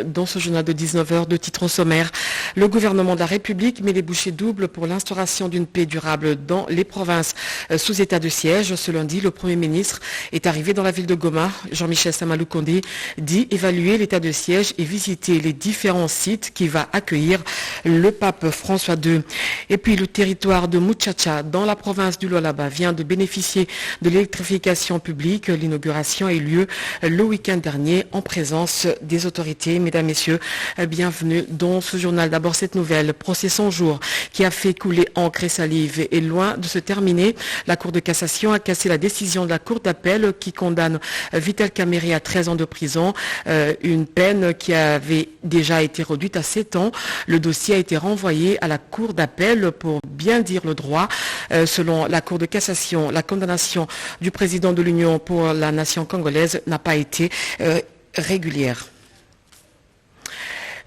Dans ce journal de 19h, de titre sommaire, le gouvernement de la République met les bouchées doubles pour l'instauration d'une paix durable dans les provinces sous état de siège. Ce lundi, le Premier ministre est arrivé dans la ville de Goma. Jean-Michel Samalou Kondé dit évaluer l'état de siège et visiter les différents sites qui va accueillir le pape François II. Et puis le territoire de Muchacha, dans la province du Lualaba, vient de bénéficier de l'électrification publique. L'inauguration a eu lieu le week-end dernier en présence des autorités. Mesdames, Messieurs, bienvenue dans ce journal. D'abord, cette nouvelle, procès 100 jours qui a fait couler encre et salive est loin de se terminer. La Cour de cassation a cassé la décision de la Cour d'appel qui condamne Vital Kamerhe à 13 ans de prison, une peine qui avait déjà été réduite à 7 ans. Le dossier a été renvoyé à la Cour d'appel pour bien dire le droit. Selon la Cour de cassation, la condamnation du président de l'Union pour la nation congolaise n'a pas été régulière.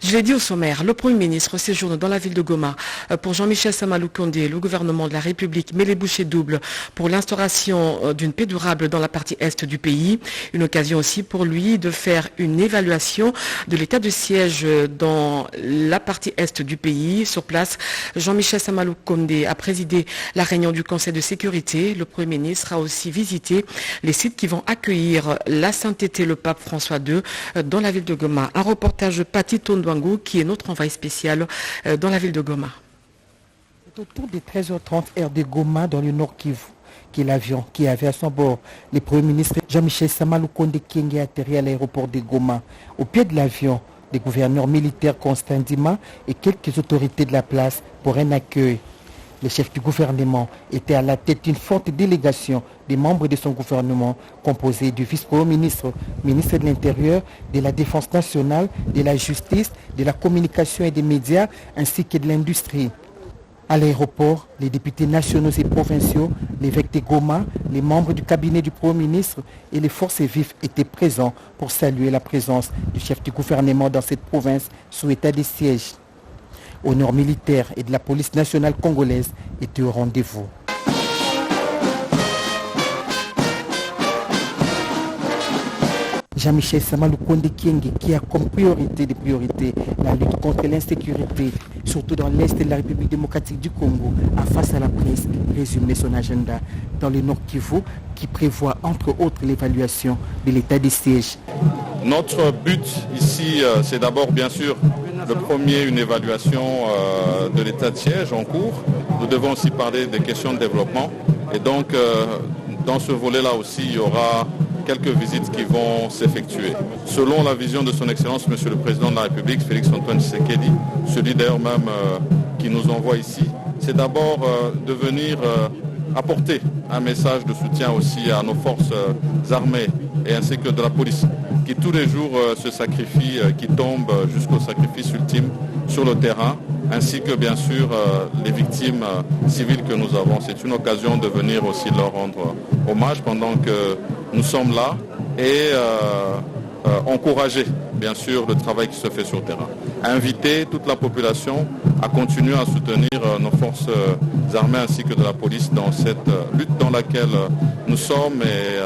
Je l'ai dit au sommaire, le Premier ministre séjourne dans la ville de Goma. Pour Jean-Michel Samalou Kondé, le gouvernement de la République met les bouchées doubles pour l'instauration d'une paix durable dans la partie est du pays. Une occasion aussi pour lui de faire une évaluation de l'état de siège dans la partie est du pays. Sur place, Jean-Michel Samalou Kondé a présidé la réunion du Conseil de sécurité. Le Premier ministre a aussi visité les sites qui vont accueillir la sainteté, le pape François II, dans la ville de Goma. Un reportage de Pati Tondo qui est notre envoyé spécial dans la ville de Goma. C'est autour des 13h30 heure de Goma dans le Nord Kivu qui est l'avion qui avait à son bord le Premier ministre Jean-Michel Samalou Kondé Kyenge atterri à l'aéroport de Goma. Au pied de l'avion, des gouverneurs militaires Constant Dima et quelques autorités de la place pour un accueil. Le chef du gouvernement était à la tête d'une forte délégation des membres de son gouvernement composé du vice-premier ministre, ministre de l'Intérieur, de la Défense nationale, de la Justice, de la Communication et des médias ainsi que de l'industrie. À l'aéroport, les députés nationaux et provinciaux, l'évêque de Goma, les membres du cabinet du Premier ministre et les forces vives étaient présents pour saluer la présence du chef du gouvernement dans cette province sous état de siège. Honneur militaire et de la police nationale congolaise étaient au rendez-vous. Jean-Michel Samalou Kondé Kyenge qui a comme priorité des priorités la lutte contre l'insécurité, surtout dans l'Est de la République démocratique du Congo, a face à la presse résumé son agenda dans le Nord Kivu qui prévoit entre autres l'évaluation de l'état des sièges. Notre but ici, c'est d'abord bien sûr le premier, une évaluation de l'état de siège en cours. Nous devons aussi parler des questions de développement. Et donc, dans ce volet-là aussi, il y aura quelques visites qui vont s'effectuer. Selon la vision de son Excellence, Monsieur le Président de la République, Félix-Antoine Tshisekedi, celui d'ailleurs même qui nous envoie ici, c'est d'abord de venir apporter un message de soutien aussi à nos forces armées et ainsi que de la police, qui tous les jours se sacrifient, qui tombent jusqu'au sacrifice ultime sur le terrain, ainsi que bien sûr les victimes civiles que nous avons. C'est une occasion de venir aussi leur rendre hommage pendant que nous sommes là et encourager bien sûr le travail qui se fait sur le terrain. Inviter toute la population à continuer à soutenir nos forces armées ainsi que de la police dans cette lutte dans laquelle nous sommes et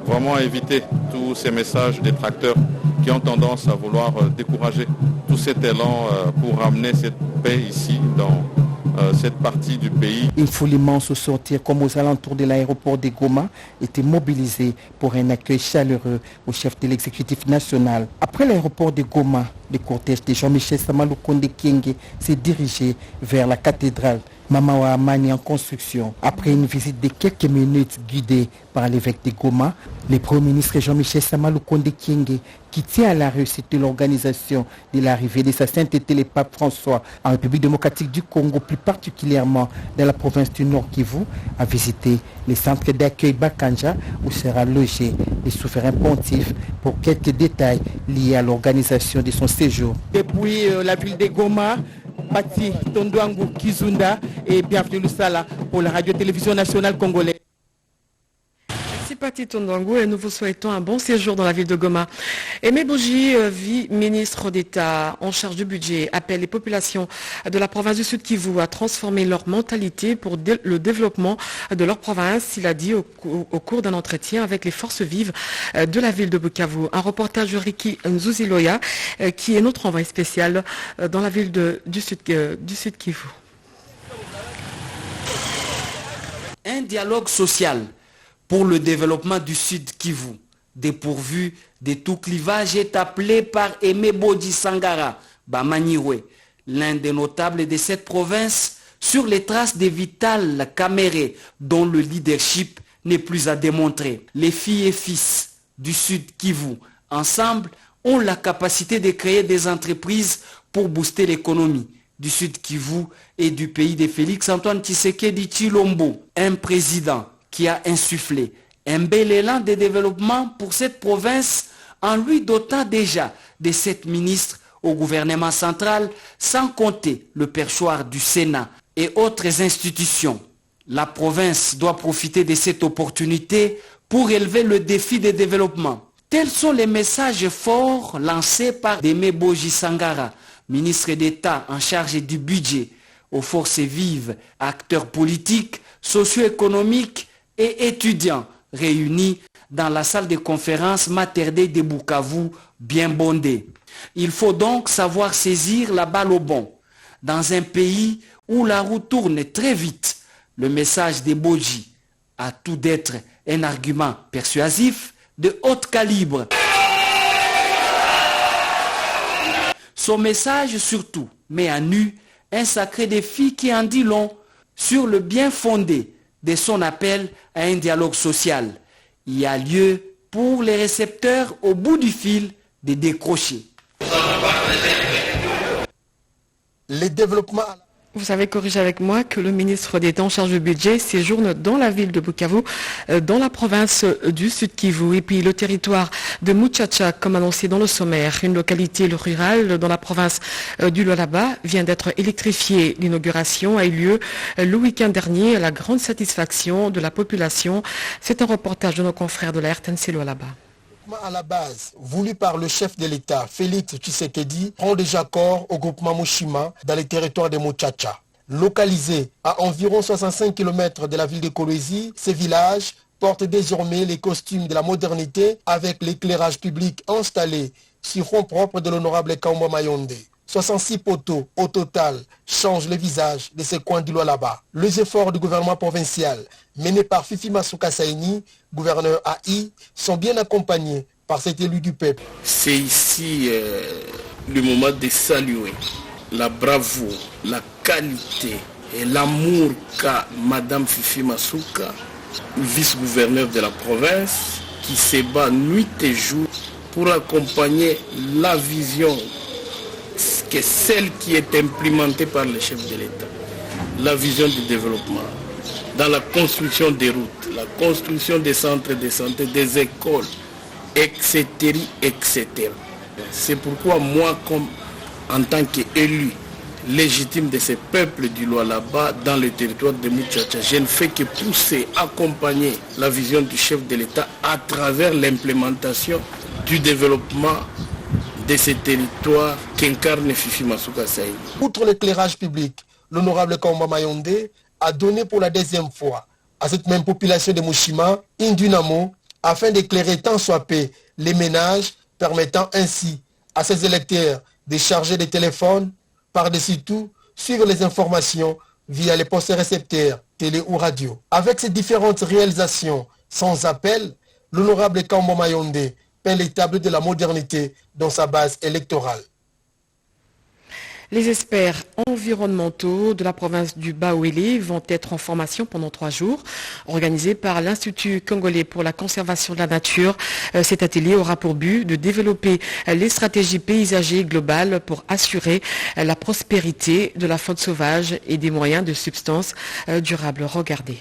vraiment à éviter tous ces messages détracteurs qui ont tendance à vouloir décourager tout cet élan pour ramener cette paix ici dans cette partie du pays. Une foule immense au sortir comme aux alentours de l'aéroport de Goma était mobilisée pour un accueil chaleureux au chef de l'exécutif national. Après l'aéroport de Goma, le cortège de Jean-Michel Samalou Kondé Kyenge s'est dirigé vers la cathédrale Mamawa Amani en construction. Après une visite de quelques minutes guidée par l'évêque de Goma, le Premier ministre Jean-Michel Samalou Kondé Kyenge, qui tient à la réussite de l'organisation de l'arrivée de sa sainteté le pape François en République démocratique du Congo, plus particulièrement dans la province du Nord Kivu, a visité les centres d'accueil Bakanja où sera logé le souverain pontife pour quelques détails liés à l'organisation de son séjour. Depuis la ville de Goma, Pati Tondouangou Kizunda et bienvenue Lusala pour la radio-télévision nationale congolaise. Pati Tondangou et nous vous souhaitons un bon séjour dans la ville de Goma. Aimé Boji, ministre d'État en charge du budget, appelle les populations de la province du Sud Kivu à transformer leur mentalité pour le développement de leur province. Il a dit au cours d'un entretien avec les forces vives de la ville de Bukavu. Un reportage de Riki Nzuziloya qui est notre envoyé spécial dans la ville du Sud Kivu. Un dialogue social pour le développement du Sud Kivu, dépourvu de tout clivage, est appelé par Aimé Boji Sangara Bamaniwe, l'un des notables de cette province, sur les traces de Vital Kamere, dont le leadership n'est plus à démontrer. Les filles et fils du Sud Kivu, ensemble, ont la capacité de créer des entreprises pour booster l'économie du Sud Kivu et du pays de Félix-Antoine Tshisekedi Tshilombo, un président qui a insufflé un bel élan de développement pour cette province en lui dotant déjà de 7 ministres au gouvernement central, sans compter le perchoir du Sénat et autres institutions. La province doit profiter de cette opportunité pour élever le défi de développement. Tels sont les messages forts lancés par Aimé Boji Sangara, ministre d'État en charge du budget, aux forces vives, acteurs politiques, socio-économiques et étudiants réunis dans la salle de conférence Mater Dei de Bukavu, bien bondée. Il faut donc savoir saisir la balle au bon. Dans un pays où la roue tourne très vite, le message de Boji a tout d'être un argument persuasif de haut calibre. Son message surtout met à nu un sacré défi qui en dit long sur le bien fondé de son appel à un dialogue social. Il y a lieu pour les récepteurs au bout du fil de décrocher. Les développements... Vous savez, corrigez avec moi que le ministre d'État en charge du budget séjourne dans la ville de Bukavu, dans la province du Sud Kivu. Et puis le territoire de Muchacha, comme annoncé dans le sommaire, une localité rurale dans la province du Lualaba, vient d'être électrifiée. L'inauguration a eu lieu le week-end dernier à la grande satisfaction de la population. C'est un reportage de nos confrères de la RTNC Lualaba. À la base, voulu par le chef de l'État, Félix Tshisekedi, prend déjà corps au groupement Mushima dans les territoires de Muchacha. Localisé à environ 65 km de la ville de Kolwezi, ce village porte désormais les costumes de la modernité avec l'éclairage public installé sur fond propre de l'honorable Kaumba Mayonde. 66 poteaux au total changent le visage de ce coin du Lualaba. Les efforts du gouvernement provincial menés par Fifi Masuka Saini, gouverneur AI, sont bien accompagnés par cet élu du peuple. C'est ici le moment de saluer la bravoure, la qualité et l'amour qu'a Madame Fifi Masuka, vice-gouverneur de la province, qui se bat nuit et jour pour accompagner la vision que celle qui est implémentée par le chef de l'État, la vision du développement, dans la construction des routes, la construction des centres de santé, des écoles, etc. etc. C'est pourquoi moi, comme en tant qu'élu légitime de ce peuple du Lualaba dans le territoire de Muchacha, je ne fais que pousser, accompagner la vision du chef de l'État à travers l'implémentation du développement de ces territoires qu'incarne Fifi Masuka Saini. Outre l'éclairage public, l'honorable Kaumba Mayonde a donné pour la deuxième fois à cette même population de Mushima une dynamo afin d'éclairer tant soit peu les ménages, permettant ainsi à ses électeurs de charger des téléphones, par-dessus tout, suivre les informations via les postes récepteurs, télé ou radio. Avec ces différentes réalisations sans appel, l'honorable Kaumba Mayonde peint les tableaux de la modernité dans sa base électorale. Les experts environnementaux de la province du Bawele vont être en formation pendant 3 jours, organisé par l'Institut congolais pour la conservation de la nature. Cet atelier aura pour but de développer les stratégies paysagères globales pour assurer la prospérité de la faune sauvage et des moyens de subsistance durables. Regardez.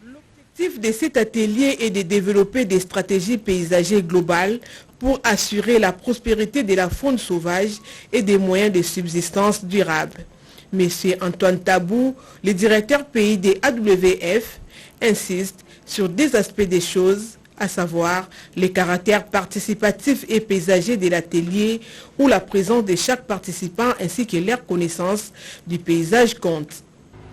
L'objectif de cet atelier est de développer des stratégies paysagères globales pour assurer la prospérité de la faune sauvage et des moyens de subsistance durables. Monsieur Antoine Tabou, le directeur pays des AWF, insiste sur des aspects des choses à savoir les caractères participatifs et paysagers de l'atelier où la présence de chaque participant ainsi que leur connaissance du paysage compte.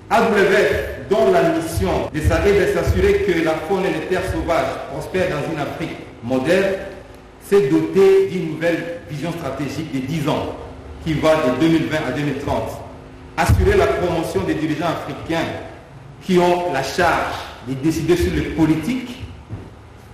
AWF, dont la mission est de s'assurer que la faune et les terres sauvages prospèrent dans une Afrique moderne, s'est dotée d'une nouvelle vision stratégique de 10 ans qui va de 2020 à 2030. Assurer la promotion des dirigeants africains qui ont la charge de décider sur les politiques,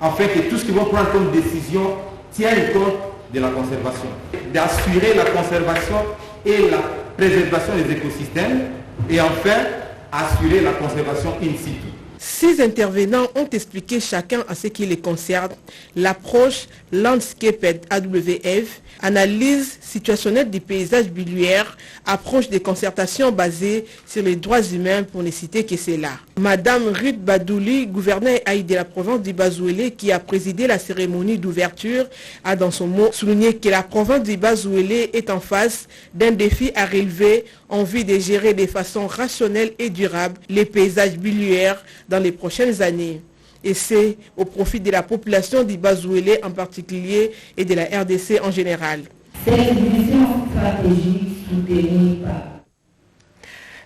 afin que tout ce qu'ils vont prendre comme décision tienne compte de la conservation. D'assurer la conservation et la préservation des écosystèmes et enfin assurer la conservation in situ. 6 intervenants ont expliqué chacun à ce qui les concerne l'approche Landscape AWF, analyse situationnelle du paysage biliaire, approche des concertations basées sur les droits humains pour ne citer que cela. Madame Ruth Badouli, gouverneure de la province du Bas-Ouélé qui a présidé la cérémonie d'ouverture, a dans son mot souligné que la province du Bas-Ouélé est en face d'un défi à relever en vue de gérer de façon rationnelle et durable les paysages biliaires dans les prochaines années. Et c'est au profit de la population du Bas-Ouélé en particulier et de la RDC en général. Cette vision stratégique soutenue par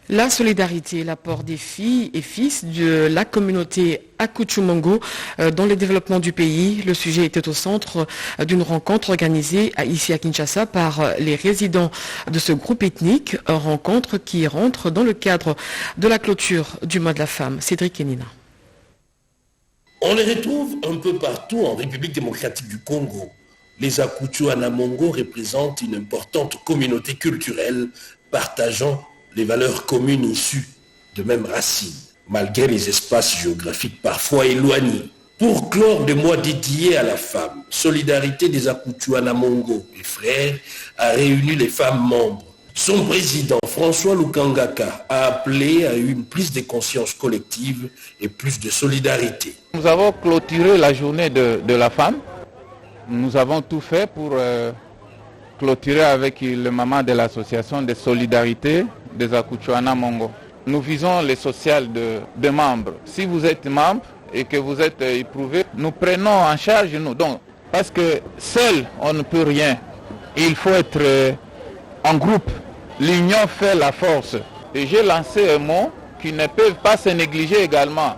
la solidarité et l'apport des filles et fils de la communauté Akuchumongo dans le développement du pays. Le sujet était au centre d'une rencontre organisée ici à Kinshasa par les résidents de ce groupe ethnique, une rencontre qui rentre dans le cadre de la clôture du mois de la femme. Cédric Kenina. On les retrouve un peu partout en République démocratique du Congo. Les Akuchuanamongo représentent une importante communauté culturelle partageant les valeurs communes issues de mêmes racines, malgré les espaces géographiques parfois éloignés. Pour clore le mois dédié à la femme, Solidarité des Akuchuanamongo et frères a réuni les femmes membres. Son président, François Lukangaka, a appelé à une prise de conscience collective et plus de solidarité. Nous avons clôturé la journée de la femme. Nous avons tout fait pour clôturer avec le maman de l'association de solidarité des Akuchuanamongo. Nous visons les sociales de membres. Si vous êtes membre et que vous êtes éprouvé, nous prenons en charge nous. Donc, parce que seul on ne peut rien. Il faut être en groupe. L'union fait la force. Et j'ai lancé un mot qui ne peut pas se négliger également.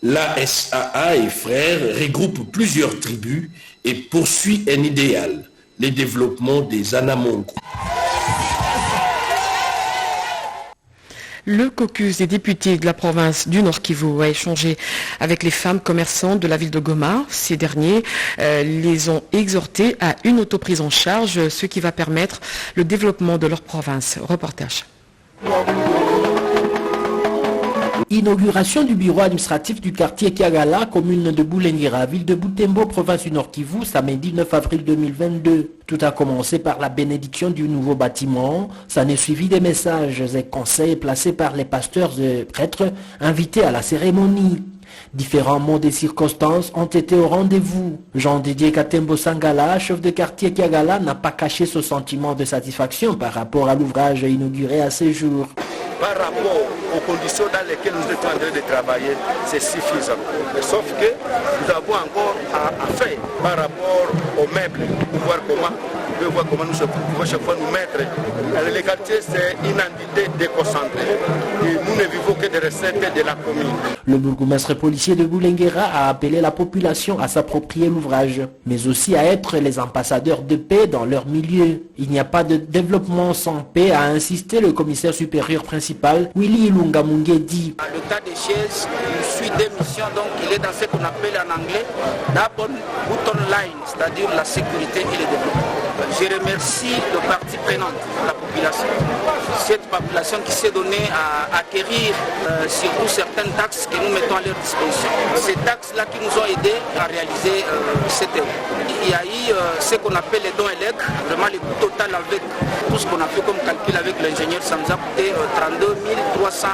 La SAA et frères regroupe plusieurs tribus et poursuit un idéal, le développement des Anamongo. Le caucus des députés de la province du Nord Kivu a échangé avec les femmes commerçantes de la ville de Goma. Ces derniers les ont exhortés à une autoprise en charge, ce qui va permettre le développement de leur province. Reportage. Inauguration du bureau administratif du quartier Kiagala, commune de Boulenguera, ville de Butembo, province du Nord Kivu, samedi 9 avril 2022. Tout a commencé par la bénédiction du nouveau bâtiment. Ça n'est suivi des messages et conseils placés par les pasteurs et prêtres invités à la cérémonie. Différents mots des circonstances ont été au rendez-vous. Jean-Didier Katembo Sangala, chef de quartier Kiagala, n'a pas caché ce sentiment de satisfaction par rapport à l'ouvrage inauguré à ces jours. Par rapport aux conditions dans lesquelles nous étions en train de travailler, c'est suffisant. Mais sauf que nous avons encore à faire par rapport aux meubles, pour voir comment nous pouvons chaque fois nous mettre. Le quartier, c'est une entité déconcentrée. Et nous ne vivons que des recettes de la commune. Le bourgmestre policier de Boulenguera a appelé la population à s'approprier l'ouvrage, mais aussi à être les ambassadeurs de paix dans leur milieu. Il n'y a pas de développement sans paix, a insisté le commissaire supérieur principal, Willy Ilunga Mungedi. Le tas des chaises suit des missions, donc il est dans ce qu'on appelle en anglais d'abord bottom line, c'est-à-dire la sécurité et le développement. Je remercie le parti prenant, la population. Cette population qui s'est donnée à acquérir surtout certaines taxes que nous mettons à leur disposition. Ces taxes-là qui nous ont aidés à réaliser cette œuvre. Il y a eu ce qu'on appelle les dons élèves, vraiment le coût total avec tout ce qu'on a fait comme calcul avec l'ingénieur, ça nous a coûté 32 300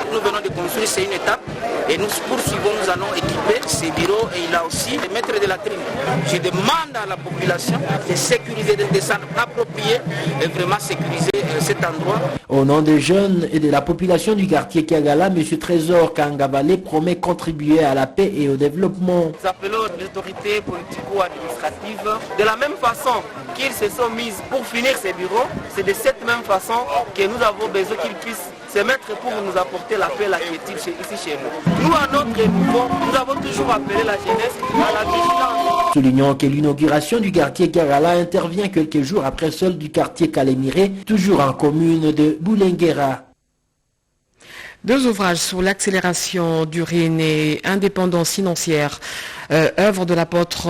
$. Nous venons de construire, c'est une étape et nous poursuivons, nous allons équiper ces bureaux et il a aussi les maîtres de la tribu. Je demande à la population de sécuriser, de descendre approprié et vraiment sécuriser cet endroit. Au nom des jeunes et de la population du quartier Kiagala, M. Trésor Kangabale promet contribuer à la paix et au développement. Nous appelons les autorités politico-administratives de la même façon qu'ils se sont mises pour finir ces bureaux, c'est de cette même façon que nous avons besoin qu'ils puissent se mettre pour nous apporter la paix et la quiétude ici chez nous. Nous, à notre niveau, nous avons toujours appelé la jeunesse à la vigilance. Soulignant que l'inauguration du quartier Kiagala intervient quelques jours après celle du quartier Kalémiré, toujours en commune de Boulenguera. 2 ouvrages sur l'accélération du RIN et indépendance financière, œuvre de l'apôtre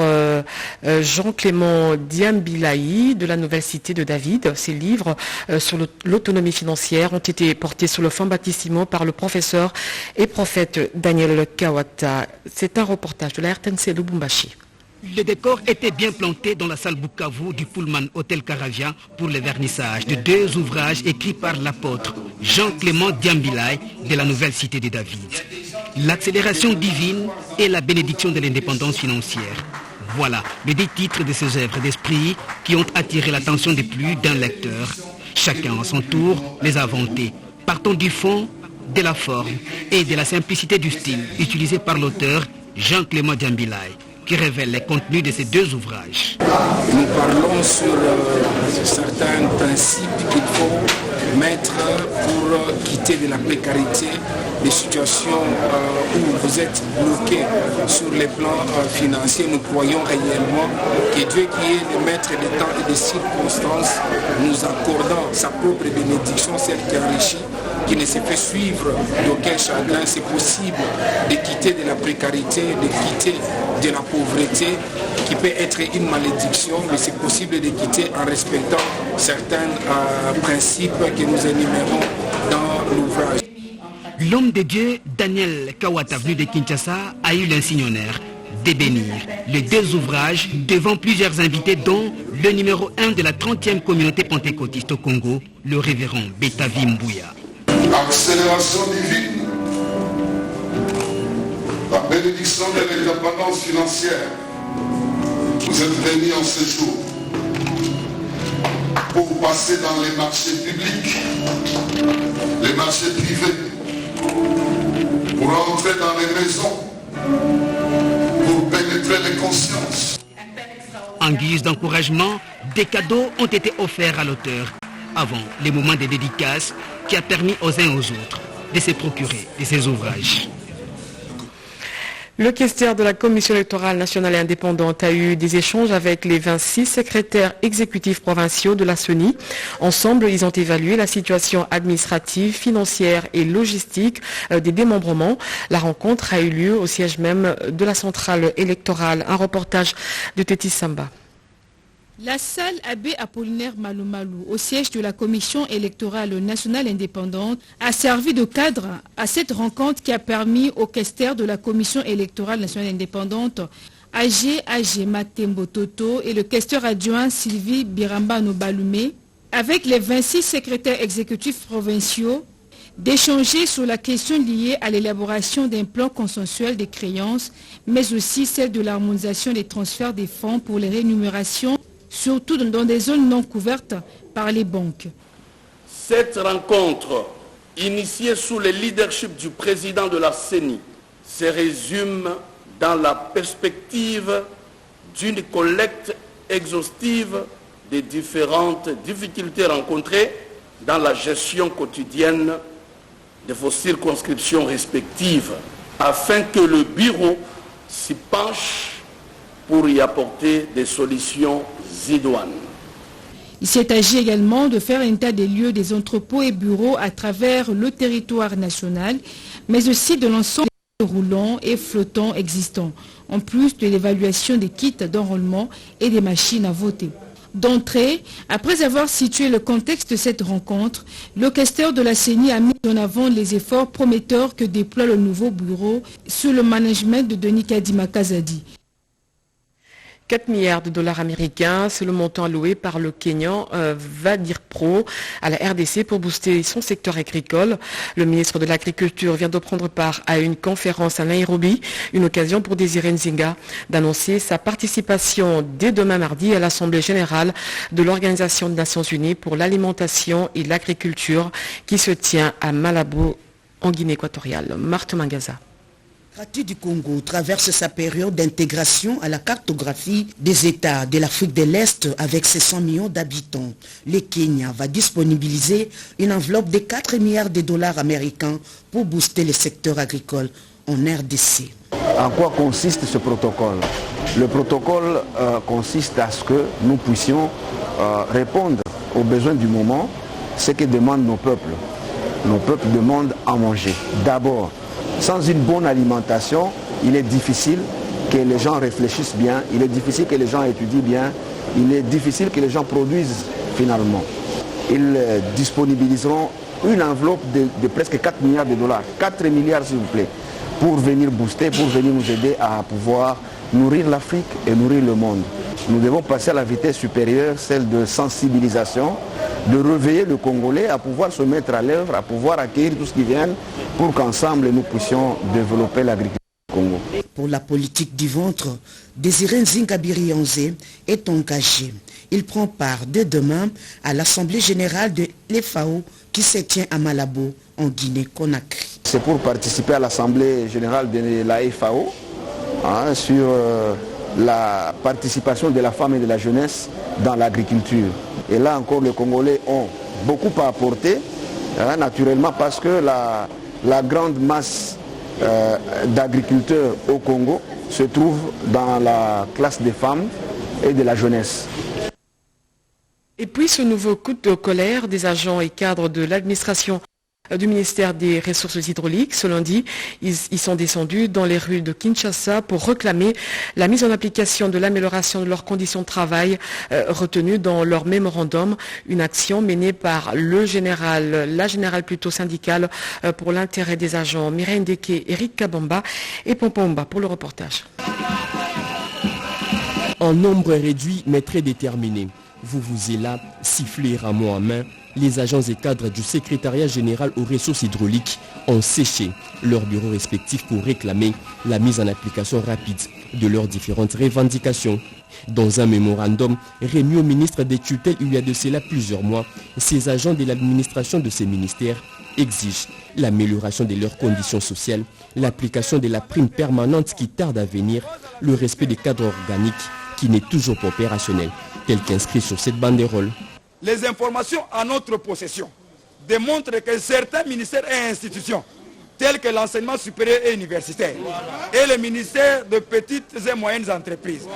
Jean-Clément Diambilaï de la Nouvelle Cité de David. Ces livres sur l'autonomie financière ont été portés sur le fond baptismal par le professeur et prophète Daniel Kawata. C'est un reportage de la RTNC Lubumbashi. Le décor était bien planté dans la salle Bukavu du Pullman Hôtel Caravia pour le vernissage de 2 ouvrages écrits par l'apôtre Jean-Clément Diambilaï de la Nouvelle Cité de David. L'accélération divine et la bénédiction de l'indépendance financière. Voilà les 10 titres de ces œuvres d'esprit qui ont attiré l'attention de plus d'un lecteur. Chacun à son tour les a vantés, partant du fond, de la forme et de la simplicité du style utilisé par l'auteur Jean-Clément Diambilaï, qui révèle les contenus de ces 2 ouvrages. Nous parlons sur certains principes qu'il faut mettre pour quitter de la précarité, des situations où vous êtes bloqué sur les plans financiers. Nous croyons réellement que Dieu qui est le maître des temps et des circonstances, nous accordant sa propre bénédiction, celle qui enrichit, qui ne se fait suivre d'aucun chagrin. C'est possible de quitter de la précarité, de quitter de la pauvreté, qui peut être une malédiction, mais c'est possible de quitter en respectant certains principes que nous énumérons dans l'ouvrage. L'homme de Dieu, Daniel Kawata, venu de Kinshasa, a eu l'insigne honneur de bénir les 2 ouvrages devant plusieurs invités, dont le numéro 1 de la 30e communauté pentecôtiste au Congo, le révérend Betavi Mbouya. Accélération divine, la bénédiction de l'indépendance financière. Vous êtes venus en ce jour pour passer dans les marchés publics, les marchés privés, pour entrer dans les maisons, pour pénétrer les consciences. En guise d'encouragement, des cadeaux ont été offerts à l'auteur avant les moments de dédicaces qui a permis aux uns aux autres de se procurer de ces ouvrages. Le questeur de la Commission électorale nationale et indépendante a eu des échanges avec les 26 secrétaires exécutifs provinciaux de la CENI. Ensemble, ils ont évalué la situation administrative, financière et logistique des démembrements. La rencontre a eu lieu au siège même de la centrale électorale. Un reportage de Tétis Samba. La salle Abbé Apollinaire Maloumalou, au siège de la Commission électorale nationale indépendante, a servi de cadre à cette rencontre qui a permis au questeur de la Commission électorale nationale indépendante, AG Matembo Toto, et le questeur adjoint Sylvie Birambano Balume, avec les 26 secrétaires exécutifs provinciaux, d'échanger sur la question liée à l'élaboration d'un plan consensuel des créances, mais aussi celle de l'harmonisation des transferts des fonds pour les rémunérations, surtout dans des zones non couvertes par les banques. Cette rencontre, initiée sous le leadership du président de la CENI, se résume dans la perspective d'une collecte exhaustive des différentes difficultés rencontrées dans la gestion quotidienne de vos circonscriptions respectives, afin que le bureau s'y penche pour y apporter des solutions idoines. Il s'est agi également de faire un état des lieux des entrepôts et bureaux à travers le territoire national, mais aussi de l'ensemble des roulants et flottants existants, en plus de l'évaluation des kits d'enrôlement et des machines à voter. D'entrée, après avoir situé le contexte de cette rencontre, le questeur de la CENI a mis en avant les efforts prometteurs que déploie le nouveau bureau sous le management de Denis Kadima Kazadi. 4 milliards de dollars américains, c'est le montant alloué par le Kenyan Vadir Pro à la RDC pour booster son secteur agricole. Le ministre de l'Agriculture vient de prendre part à une conférence à Nairobi, une occasion pour Désiré Nzinga d'annoncer sa participation dès demain mardi à l'Assemblée générale de l'Organisation des Nations Unies pour l'alimentation et l'agriculture qui se tient à Malabo en Guinée équatoriale. Marthe Mangaza. L'État du Congo traverse sa période d'intégration à la cartographie des États de l'Afrique de l'Est avec ses 100 millions d'habitants. Le Kenya va disponibiliser une enveloppe de 4 milliards de dollars américains pour booster le secteur agricole en RDC. En quoi consiste ce protocole? Le protocole consiste à ce que nous puissions répondre aux besoins du moment, ce que demandent nos peuples. Nos peuples demandent à manger. D'abord, sans une bonne alimentation, il est difficile que les gens réfléchissent bien, il est difficile que les gens étudient bien, il est difficile que les gens produisent finalement. Ils disponibiliseront une enveloppe de presque 4 milliards de dollars, 4 milliards s'il vous plaît, pour venir booster, pour venir nous aider à pouvoir nourrir l'Afrique et nourrir le monde. Nous devons passer à la vitesse supérieure, celle de sensibilisation, de réveiller le Congolais à pouvoir se mettre à l'œuvre, à pouvoir accueillir tout ce qui vient pour qu'ensemble nous puissions développer l'agriculture au Congo. Pour la politique du ventre, Désiré Nzinga Birionze est engagé. Il prend part dès demain à l'Assemblée générale de l'FAO qui se tient à Malabo en Guinée-Conakry. C'est pour participer à l'Assemblée générale de la FAO sur la participation de la femme et de la jeunesse dans l'agriculture. Et là encore, les Congolais ont beaucoup à apporter, naturellement parce que la grande masse d'agriculteurs au Congo se trouve dans la classe des femmes et de la jeunesse. Et puis ce nouveau coup de colère des agents et cadres de l'administration du ministère des Ressources hydrauliques. Ce lundi, ils sont descendus dans les rues de Kinshasa pour réclamer la mise en application de l'amélioration de leurs conditions de travail retenues dans leur mémorandum, une action menée par la générale plutôt syndicale pour l'intérêt des agents. Mireille Ndeke, Eric Kabamba et Pompomba pour le reportage. En nombre réduit mais très déterminé, vous là, sifflez rameau à main, les agents et cadres du secrétariat général aux ressources hydrauliques ont séché leurs bureaux respectifs pour réclamer la mise en application rapide de leurs différentes revendications. Dans un mémorandum remis au ministre des tutelles il y a de cela plusieurs mois, ces agents de l'administration de ces ministères exigent l'amélioration de leurs conditions sociales, l'application de la prime permanente qui tarde à venir, le respect des cadres organiques qui n'est toujours pas opérationnel, tel qu'inscrit sur cette banderole. Les informations à notre possession démontrent que certains ministères et institutions, tels que l'enseignement supérieur et universitaire, et le ministère de petites et moyennes entreprises,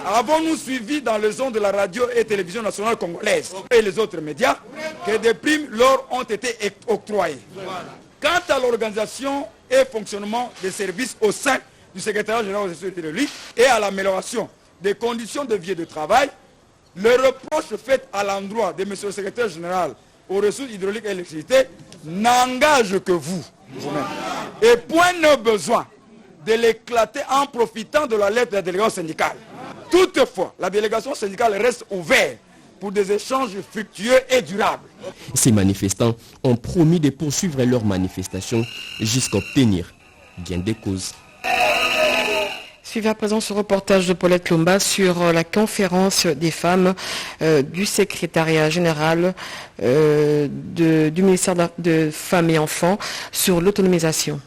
avons-nous suivi dans les ondes de la radio et télévision nationale congolaise et les autres médias que des primes leur ont été octroyées. Quant à l'organisation et fonctionnement des services au sein du secrétariat général des ressources hydrauliques et à l'amélioration des conditions de vie et de travail, le reproche fait à l'endroit de M. le secrétaire général aux ressources hydrauliques et électricité n'engage que vous-même. Et point ne besoin de l'éclater en profitant de la lettre de la délégation syndicale. Toutefois, la délégation syndicale reste ouverte pour des échanges fructueux et durables. Ces manifestants ont promis de poursuivre leur manifestation jusqu'à obtenir gain de cause. Suivez à présent ce reportage de Paulette Lomba sur la conférence des femmes du secrétariat général du ministère de Femmes et Enfants sur l'autonomisation.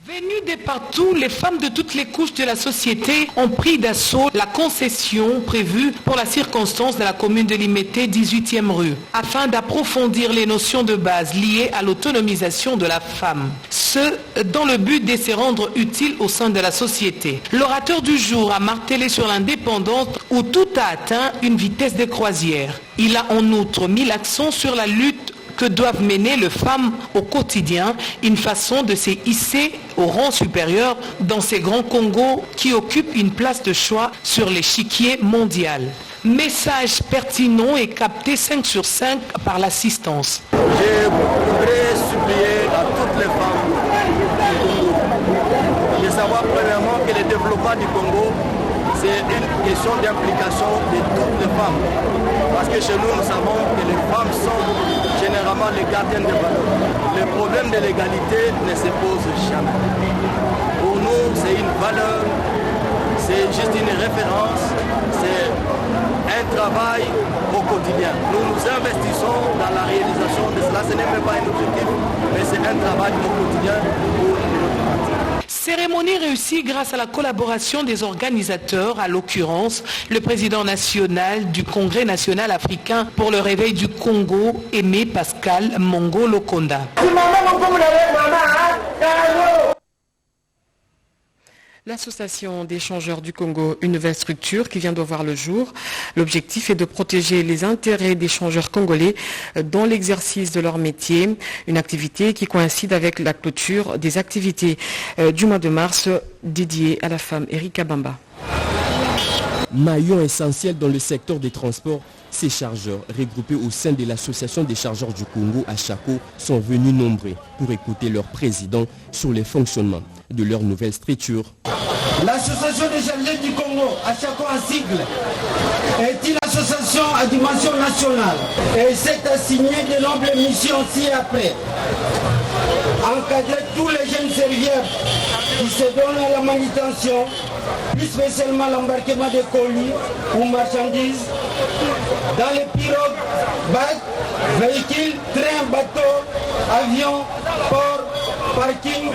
Venues de partout, les femmes de toutes les couches de la société ont pris d'assaut la concession prévue pour la circonstance de la commune de Limete, 18e rue, afin d'approfondir les notions de base liées à l'autonomisation de la femme. Ce, dans le but de se rendre utile au sein de la société. L'orateur du jour a martelé sur l'indépendance où tout a atteint une vitesse de croisière. Il a en outre mis l'accent sur la lutte que doivent mener les femmes au quotidien, une façon de se hisser au rang supérieur dans ces grands Congos qui occupent une place de choix sur l'échiquier mondial. Message pertinent et capté 5 sur 5 par l'assistance. Je voudrais supplier à toutes les femmes du Congo de savoir premièrement que le développement du Congo, c'est une question d'implication de toutes les femmes. Parce que chez nous, nous savons que les femmes sont généralement les gardiennes de valeurs. Le problème de l'égalité ne se pose jamais. Pour nous, c'est une valeur, c'est juste une référence, c'est un travail au quotidien. Nous nous investissons dans la réalisation de cela. Ce n'est même pas un objectif, mais c'est un travail au quotidien pour notre parti. Cérémonie réussie grâce à la collaboration des organisateurs, à l'occurrence le président national du Congrès national africain pour le réveil du Congo, Aimé Pascal Mongo Lokonda. L'association des changeurs du Congo, une nouvelle structure qui vient de voir le jour. L'objectif est de protéger les intérêts des changeurs congolais dans l'exercice de leur métier, une activité qui coïncide avec la clôture des activités du mois de mars dédiées à la femme. Erika Bamba. Maillon essentiel dans le secteur des transports, ces chargeurs, regroupés au sein de l'association des chargeurs du Congo, Achako, sont venus nombreux pour écouter leur président sur les fonctionnements de leur nouvelle structure. L'association des chargeurs du Congo, Achako en sigle, est une association à dimension nationale et s'est assignée de nobles missions ci-après. Encadrer tous les jeunes servieurs qui se donnent à la manutention, plus spécialement l'embarquement de colis ou marchandises, dans les pirogues, bacs, véhicules, trains, bateaux, avions, ports, parking,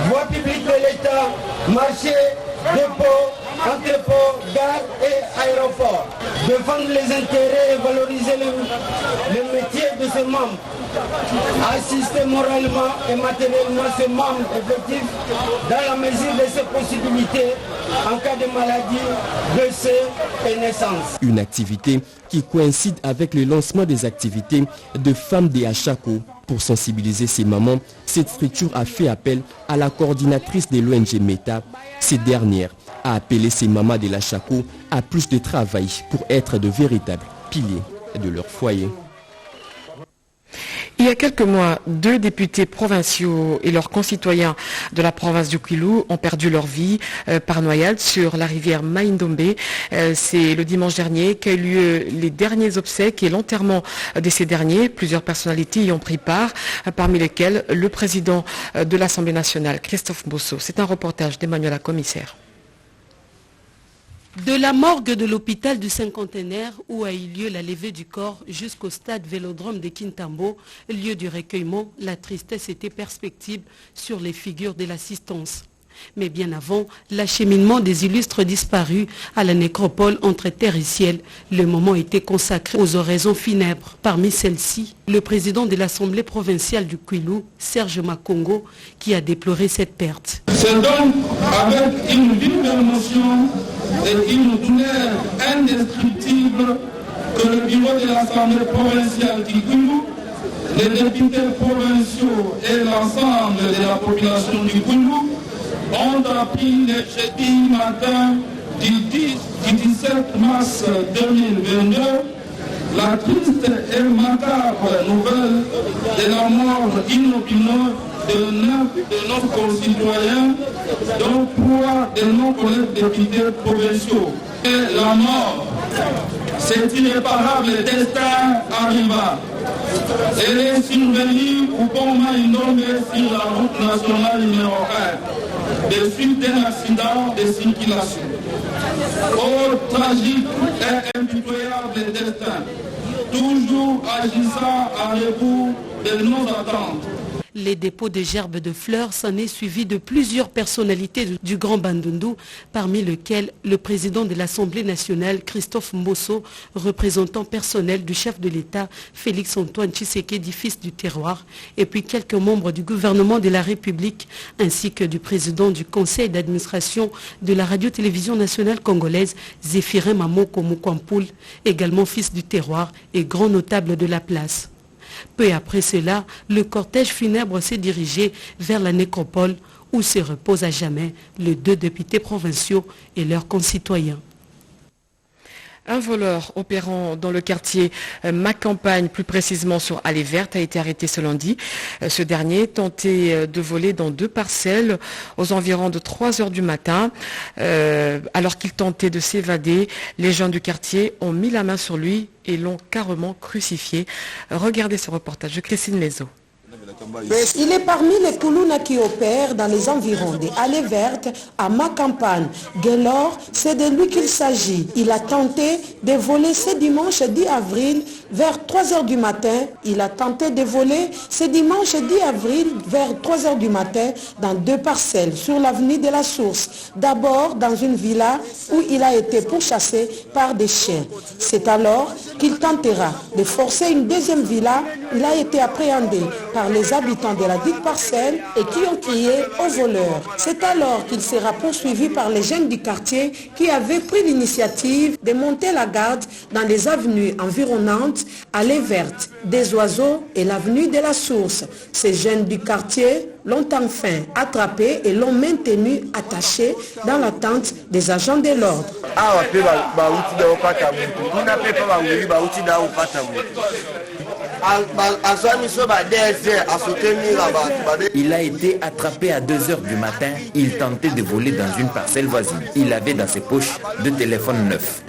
voies publiques de l'État, marchés, dépôts, entrepôts, gares et aéroports. Défendre les intérêts et valoriser le métier de ces membres. Assister moralement et matériellement ces membres effectifs dans la mesure de ses possibilités en cas de maladie, décès et naissance. Une activité qui coïncide avec le lancement des activités de femmes des Achako. Pour sensibiliser ces mamans, cette structure a fait appel à la coordinatrice de l'ONG META. Cette dernière a appelé ces mamans de l'Achako à plus de travail pour être de véritables piliers de leur foyer. Il y a quelques mois, 2 députés provinciaux et leurs concitoyens de la province du Kwilu ont perdu leur vie par noyade sur la rivière Mai-Ndombe. C'est le dimanche dernier qu'a eu lieu les derniers obsèques et l'enterrement de ces derniers. Plusieurs personnalités y ont pris part, parmi lesquelles le président de l'Assemblée nationale, Christophe Mbosso. C'est un reportage d'Emmanuel Commissaire. De la morgue de l'hôpital du Cinquantenaire où a eu lieu la levée du corps jusqu'au stade Vélodrome de Kintambo, lieu du recueillement, la tristesse était perspective sur les figures de l'assistance. Mais bien avant l'acheminement des illustres disparus à la nécropole entre terre et ciel, le moment était consacré aux oraisons funèbres. Parmi celles-ci, le président de l'Assemblée provinciale du Kwilu, Serge Makongo, qui a déploré cette perte. C'est donc avec une vive émotion et une douleur indescriptible que le bureau de l'Assemblée provinciale du Kwilu, les députés provinciaux et l'ensemble de la population du Kwilu ont appris le jeudi matin du 17 mars 2022 la triste et macabre nouvelle de la mort inopineuse de 9 de nos concitoyens, dont 3 de nos collègues députés provinciaux. Et la mort, cet irréparable destin arriva. Elle est survenue au pont Mai-Ndombe sur la route nationale numéro 1, de suite d'un accident de circulation. Oh, tragique et impitoyable destin, toujours agissant à rebours de nos attentes. Les dépôts de gerbes de fleurs s'en est suivi de plusieurs personnalités du Grand Bandundu, parmi lesquelles le président de l'Assemblée nationale, Christophe Mbosso, représentant personnel du chef de l'État, Félix-Antoine Tshisekedi, fils du terroir, et puis quelques membres du gouvernement de la République, ainsi que du président du conseil d'administration de la radio-télévision nationale congolaise, Zéphirin Mamoko Mukwampoul, également fils du terroir et grand notable de la place. Peu après cela, le cortège funèbre s'est dirigé vers la nécropole où se reposent à jamais les 2 députés provinciaux et leurs concitoyens. Un voleur opérant dans le quartier Macampagne, plus précisément sur Allée Verte, a été arrêté ce lundi. Ce dernier tentait de voler dans 2 parcelles aux environs de 3 heures du matin. Alors qu'il tentait de s'évader, les gens du quartier ont mis la main sur lui et l'ont carrément crucifié. Regardez ce reportage de Christine Lezo. Il est parmi les Poulouna qui opèrent dans les environs des Allées Vertes à Macampagne. Gaylor, c'est de lui qu'il s'agit. Il a tenté de voler ce dimanche 10 avril vers 3 heures du matin. Il a tenté de voler ce dimanche 10 avril vers 3 heures du matin dans 2 parcelles sur l'avenue de la Source. D'abord dans une villa où il a été pourchassé par des chiens. C'est alors qu'il tentera de forcer une deuxième villa. Il a été appréhendé par les habitants de la dite parcelle et qui ont crié au voleur. C'est alors qu'il sera poursuivi par les jeunes du quartier qui avaient pris l'initiative de monter la garde dans les avenues environnantes, Allée Verte, des Oiseaux et l'avenue de la Source. Ces jeunes du quartier l'ont enfin attrapé et l'ont maintenu attaché dans la tente des agents de l'ordre. Il a été attrapé à 2 heures du matin. Il tentait de voler dans une parcelle voisine. Il avait dans ses poches 2 téléphones neufs.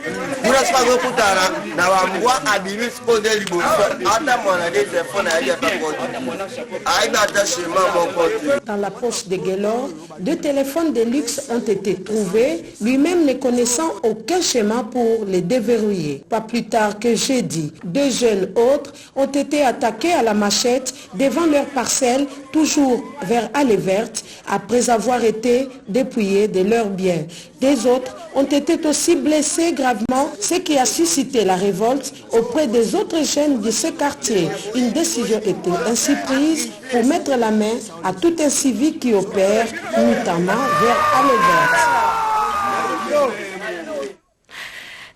Dans la poche de Gaylor, 2 téléphones de luxe ont été trouvés, lui-même ne connaissant aucun schéma pour les déverrouiller. Pas plus tard que jeudi, 2 jeunes autres ont été attaqués à la machette devant leur parcelle, toujours vers Allée Verte, après avoir été dépouillés de leurs biens. Des autres ont été aussi blessés gravement, ce qui a suscité la révolte auprès des autres jeunes de ce quartier. Une décision était ainsi prise pour mettre la main à tout incivil qui opère, notamment vers Allée Verte.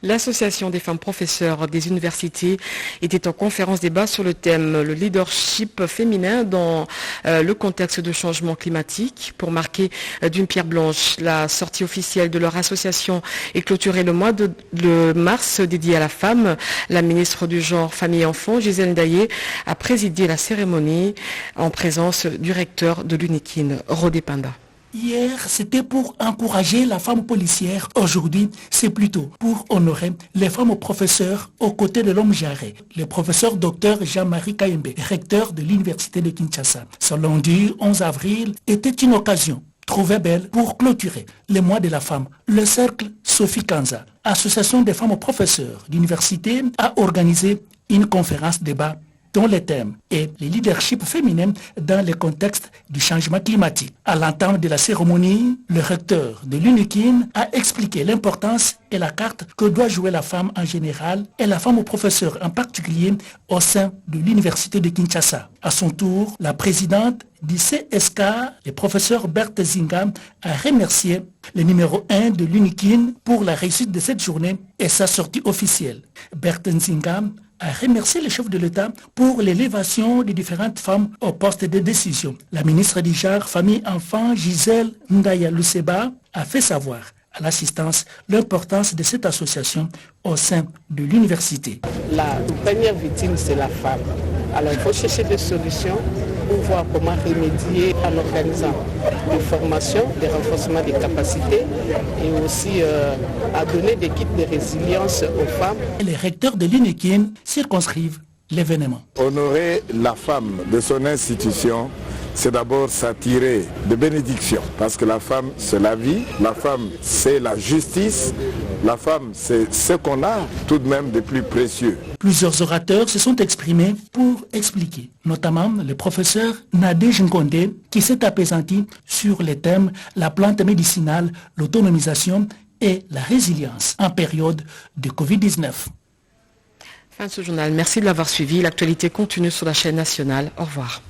L'Association des femmes professeurs des universités était en conférence débat sur le thème le leadership féminin dans le contexte de changement climatique. Pour marquer d'une pierre blanche la sortie officielle de leur association et clôturer le mois de mars dédié à la femme, la ministre du Genre, Famille et Enfants, Gisèle Ndaye, a présidé la cérémonie en présence du recteur de l'UNIKIN, Rodé Panda. Hier, c'était pour encourager la femme policière. Aujourd'hui, c'est plutôt pour honorer les femmes professeurs aux côtés de l'homme jarré. Le professeur Dr Jean-Marie Kayembe, recteur de l'Université de Kinshasa. Ce lundi 11 avril était une occasion trouvée belle pour clôturer le mois de la femme. Le cercle Sophie Kanza, association des femmes professeurs d'université, a organisé une conférence débat dont le thème est le leadership féminin dans le contexte du changement climatique. À l'entame de la cérémonie, le recteur de l'UNIKIN a expliqué l'importance et la carte que doit jouer la femme en général et la femme au professeur en particulier au sein de l'Université de Kinshasa. À son tour, la présidente du CSK, le professeur Berthe Zinga, a remercié le numéro 1 de l'UNIKIN pour la réussite de cette journée et sa sortie officielle. Berthe Zinga a remercié le chef de l'État pour l'élévation des différentes femmes au poste de décision. La ministre du Genre, Famille, Enfants, Gisèle Ndaye Luseba, a fait savoir à l'assistance l'importance de cette association au sein de l'université. La première victime, c'est la femme. Alors il faut chercher des solutions pour voir comment remédier en organisant des formations, des renforcements des capacités et aussi à donner des kits de résilience aux femmes. Les recteurs de l'UNIKIN circonscrivent l'événement. Honorer la femme de son institution, c'est d'abord s'attirer de bénédictions. Parce que la femme, c'est la vie, la femme, c'est la justice, la femme, c'est ce qu'on a tout de même de plus précieux. Plusieurs orateurs se sont exprimés pour expliquer, notamment le professeur Nadej Nkonde, qui s'est apaisanti sur les thèmes la plante médicinale, l'autonomisation et la résilience en période de Covid-19. Fin de ce journal. Merci de l'avoir suivi. L'actualité continue sur la chaîne nationale. Au revoir.